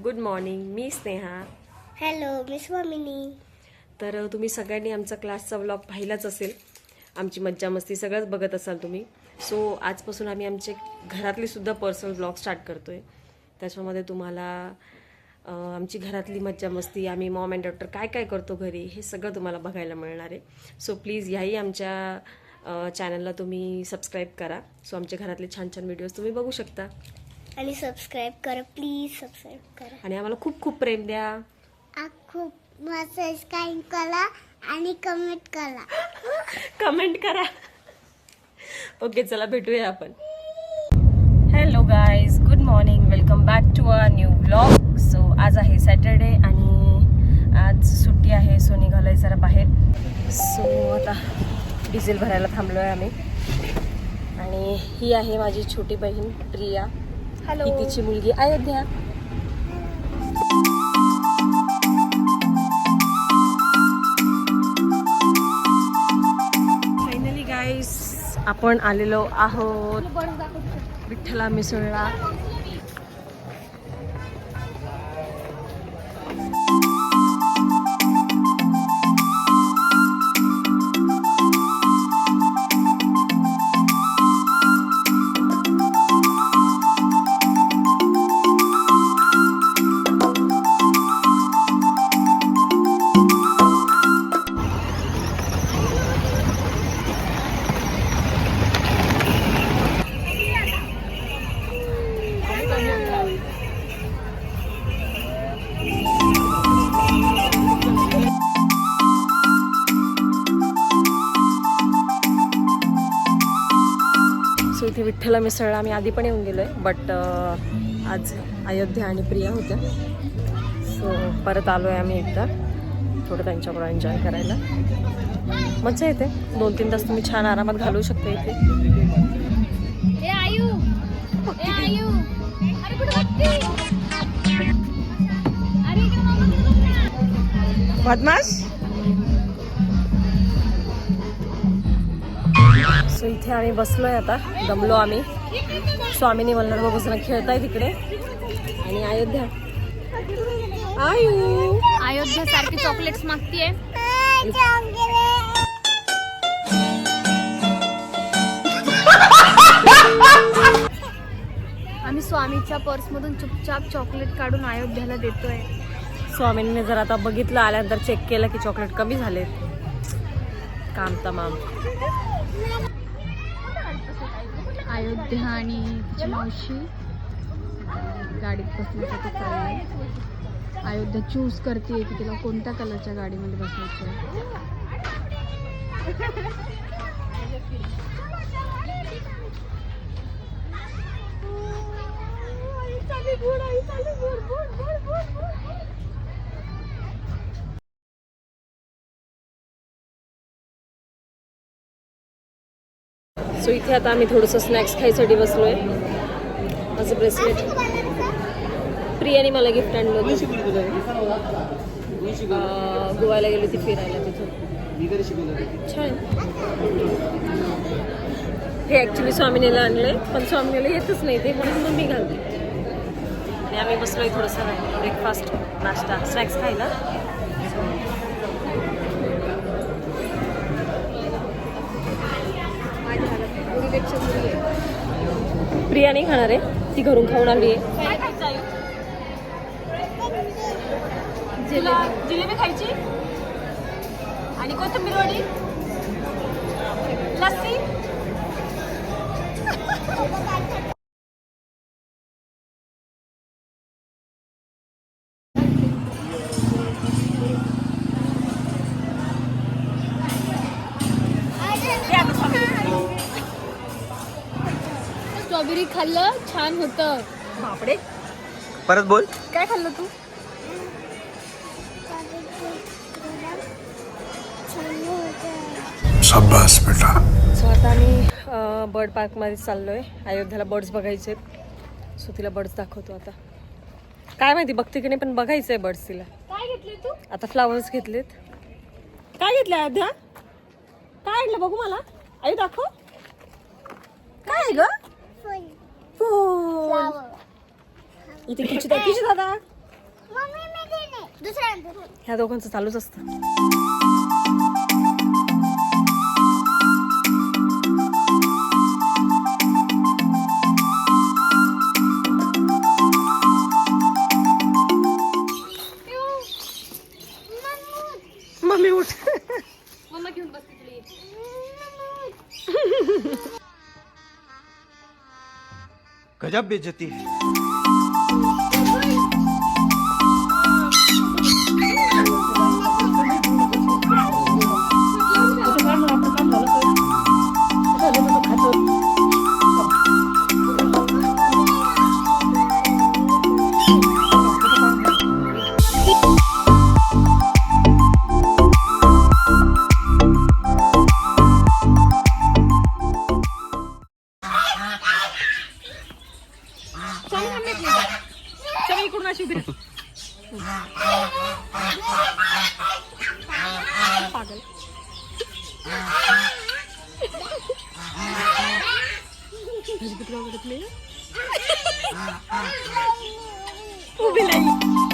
Good morning. मी Sneha. Hello, मी स्वामिनी. तर तुम्ही सगळ्यांनी आमचा क्लासचा व्लॉग पाहिलाच असेल. आमची मज्जा मस्ती सगळंच बघत असाल तुम्ही. सो आजपासून आम्ही आमचे घरातले सुद्धा पर्सनल व्लॉग स्टार्ट करतोय. त्याच्यामध्ये तुम्हाला आमची घरातली मज्जा मस्ती, आम्ही मॉम अँड डॉटर काय काय करतो घरी, हे सगळं तुम्हाला बघायला मिळणार आहे. सो प्लीज याही आमच्या चॅनलला तुम्ही सबस्क्राईब करा. सो आमच्या घरातले छान छान व्हिडिओज तुम्ही बघू शकता. आणि सबस्क्राईब करा, प्लीज सबस्क्राईब करा. आणि आम्हाला खूप खूप प्रेम द्या. खूप सबस्क्राईब करा आणि कमेंट करा. कमेंट करा. ओके, चला भेटूया आपण. Hello guys, good morning. Welcome back to a new vlog. So आज आहे सॅटर्डे आणि आज सुट्टी आहे. सो निघालोय जरा बाहेर. सो आता डिझेल भरायला थांबलो आहे आम्ही. आणि ही आहे माझी छोटी बहीण प्रिया. हॅलो. ही तिची मुलगी अयोध्या. फायनली गाईस आपण आलेलो आहोत विठ्ठला मिसळला. सो इथे विठ्ठला मिसळला आम्ही आधी पण येऊन गेलो आहे. बट आज अयोध्या आणि प्रिया होत्या. सो परत आलो आहे आम्ही एकदा थोडं त्यांच्याकडून एन्जॉय करायला. मजा येते. 2-3 तास तुम्ही छान आरामात घालवू शकता इथे. बदमाश. सो इथे आम्ही बसलोय आता. दमलो आम्ही. स्वामिनी मल्हार बघून खेळताय तिकडे. आणि अयोध्या अयोध्या सारखी चॉकलेट्स मागतीये. आम्ही स्वामीच्या पर्स मधून चुपचाप चॉकलेट काढून अयोध्याला देतोय. स्वामींनी जर आता बघितलं आल्यानंतर चेक केलं की चॉकलेट कमी झाले. काम तमाम. अयोध्या आणि तिची मावशी गाडीत बसण्यासाठी चाललंय. अयोध्या चूज करते की तिला कोणत्या कलरच्या गाडीमध्ये बसायचं आहे. सो इथे आता आम्ही थोडंसं स्नॅक्स खायसाठी बसलोय. माझं ब्रेसलेट प्रियाने मला गिफ्ट आणलं होतं. गोव्याला गेली ती फिरायला तिथं. छान. हे ॲक्च्युली स्वामिनीला आणलंय पण स्वामिनीला येतच नाही ते, म्हणून मग मी घालते. आणि आम्ही बसलोय थोडंसं ब्रेकफास्ट नाश्ता स्नॅक्स खायला. प्रिया नाही खाणार आहे, ती घरून खाऊन आली आहे. जिलेबी खायची आणि कोथिंबीर वडी, लस्सी. स्ट्रॉबेरी खाल्लं, छान होतं. बापडे. परत बोल. काय खाल्लं तू? शाबास बेटा. सो आता आम्ही बर्ड पार्कमध्ये चाललो आहे. अयोध्याला बर्ड्स बघायचे आहेत. सो तिला बर्ड्स दाखवतो आता. काय माहिती बघते की नाही, पण बघायचं आहे बर्ड्स तिला. काय घेतले तू? आता फ्लावर्स घेतलेत. काय घेतले अयोध्या? काय आणलं बघू मला. आई दाखव. काय आहे ग? फूल. इथे किची दादा दुसऱ्या नंतर ह्या दोघांचं चालूच असतं. मम्मी उठ. मम्मा घेऊन बस तिकडे. गजब बेइज्जती है. इकडून अशी उभी राहा. पागल. उभी नाही.